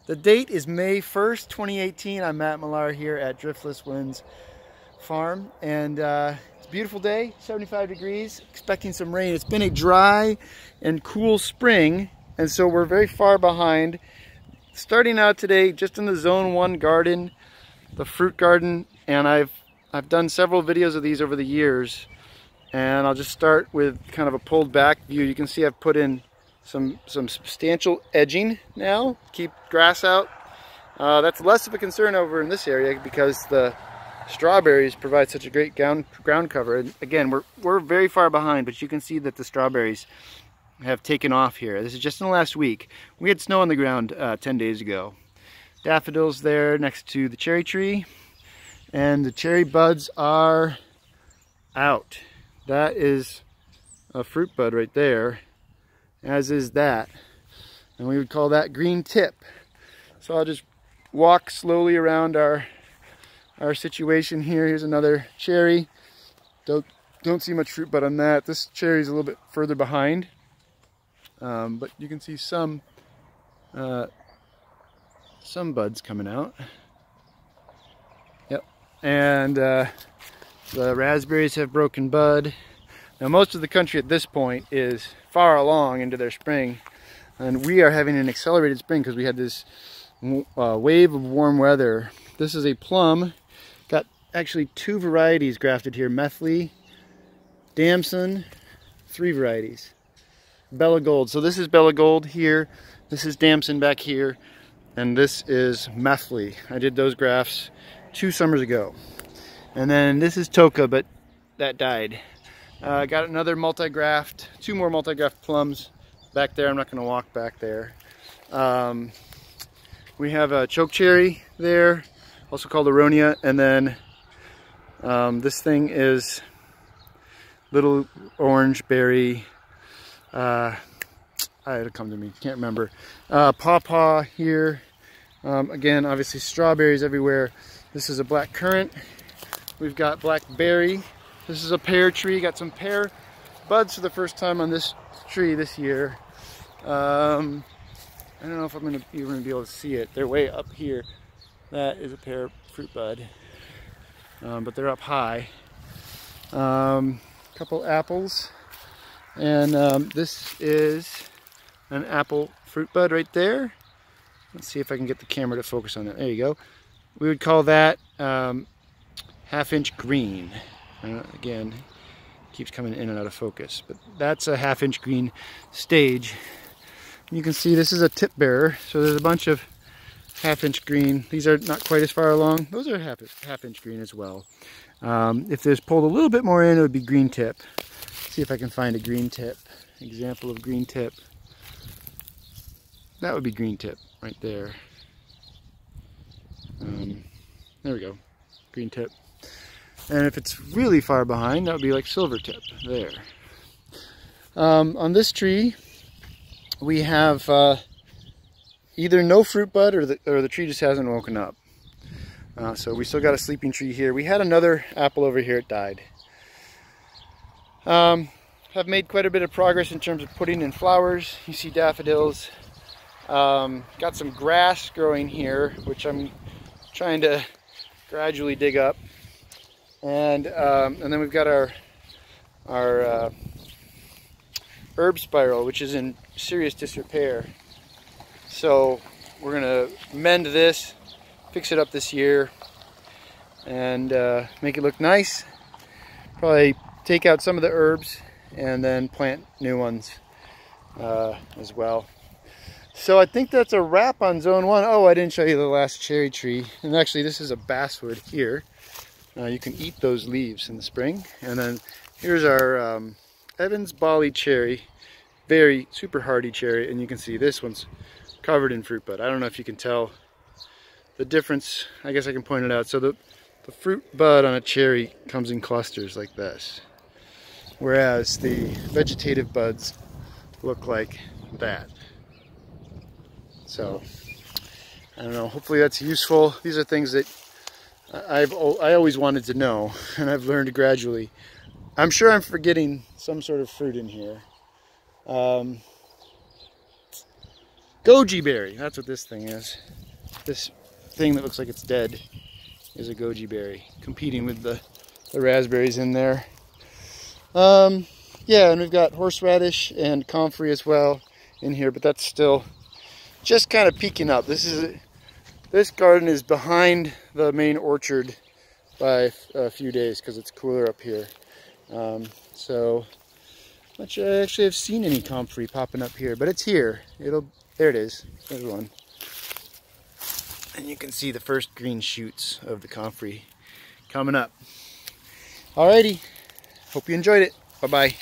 The date is May 1st, 2018. I'm Matt Millar here at Driftless Winds Farm, and it's a beautiful day, 75 degrees, expecting some rain. It's been a dry and cool spring, and so we're very far behind. Starting out today just in the Zone 1 garden, the fruit garden, and I've done several videos of these over the years, and I'll just start with kind of a pulled back view. You can see I've put in some substantial edging now, keep grass out. That's less of a concern over in this area because the strawberries provide such a great ground cover. And again, we're very far behind, but you can see that the strawberries have taken off here. This is just in the last week. We had snow on the ground 10 days ago. Daffodils there next to the cherry tree, and the cherry buds are out. That is a fruit bud right there, as is that, and we would call that green tip. So I'll just walk slowly around our situation here. Here's another cherry. Don't see much fruit bud on that. This cherry is a little bit further behind, but you can see some buds coming out. Yep, and the raspberries have broken bud. Now most of the country at this point is far along into their spring, and we are having an accelerated spring because we had this wave of warm weather. This is a plum. Got actually 2 varieties grafted here: Methley, Damson, 3 varieties. Bella Gold. So this is Bella Gold here, this is Damson back here, and this is Methley. I did those grafts 2 summers ago. And then this is Toka, but that died. Got another multi-graft, 2 more multi-graft plums back there. I'm not going to walk back there. We have a choke cherry there, also called Aronia, and then this thing is little orange berry. It'll come to me, can't remember. Pawpaw here. Again, obviously strawberries everywhere. This is a black currant. We've got blackberry. This is a pear tree. Got some pear buds for the first time on this tree this year. I don't know if I'm going to even be able to see it. They're way up here. That is a pear fruit bud, but they're up high. Couple apples, and this is an apple fruit bud right there. Let's see if I can get the camera to focus on it. There you go. We would call that half-inch green. Again, keeps coming in and out of focus, but that's a half-inch green stage. You can see this is a tip bearer, so there's a bunch of half-inch green. These are not quite as far along. Those are half-inch green as well. If there's pulled a little bit more in, it would be green tip. See if I can find a green tip. Example of green tip. That would be green tip right there. There we go, green tip. And if it's really far behind, that would be like silver tip there. On this tree, we have either no fruit bud or the tree just hasn't woken up. So we still got a sleeping tree here. We had another apple over here, it died. Have made quite a bit of progress in terms of putting in flowers. You see daffodils. Got some grass growing here, which I'm trying to gradually dig up. And then we've got our herb spiral, which is in serious disrepair. So we're gonna mend this, fix it up this year, and make it look nice. Probably take out some of the herbs and then plant new ones as well. So I think that's a wrap on Zone 1. Oh, I didn't show you the last cherry tree. And actually this is a basswood here. You can eat those leaves in the spring. And then here's our Evans Bolly cherry. Very super hardy cherry. And you can see this one's covered in fruit bud. I don't know if you can tell the difference. I guess I can point it out. So the fruit bud on a cherry comes in clusters like this, whereas the vegetative buds look like that. So I don't know, hopefully that's useful. These are things that I always wanted to know, and I've learned gradually. I'm sure I'm forgetting some sort of fruit in here. Goji berry, that's what this thing is. This thing that looks like it's dead is a goji berry, competing with the raspberries in there. Yeah, and we've got horseradish and comfrey as well in here, but that's still just kind of peeking up. This garden is behind the main orchard by a few days because it's cooler up here. So I'm not sure I actually have seen any comfrey popping up here, but it's here. There it is. There's one. And you can see the first green shoots of the comfrey coming up. Alrighty, hope you enjoyed it. Bye-bye.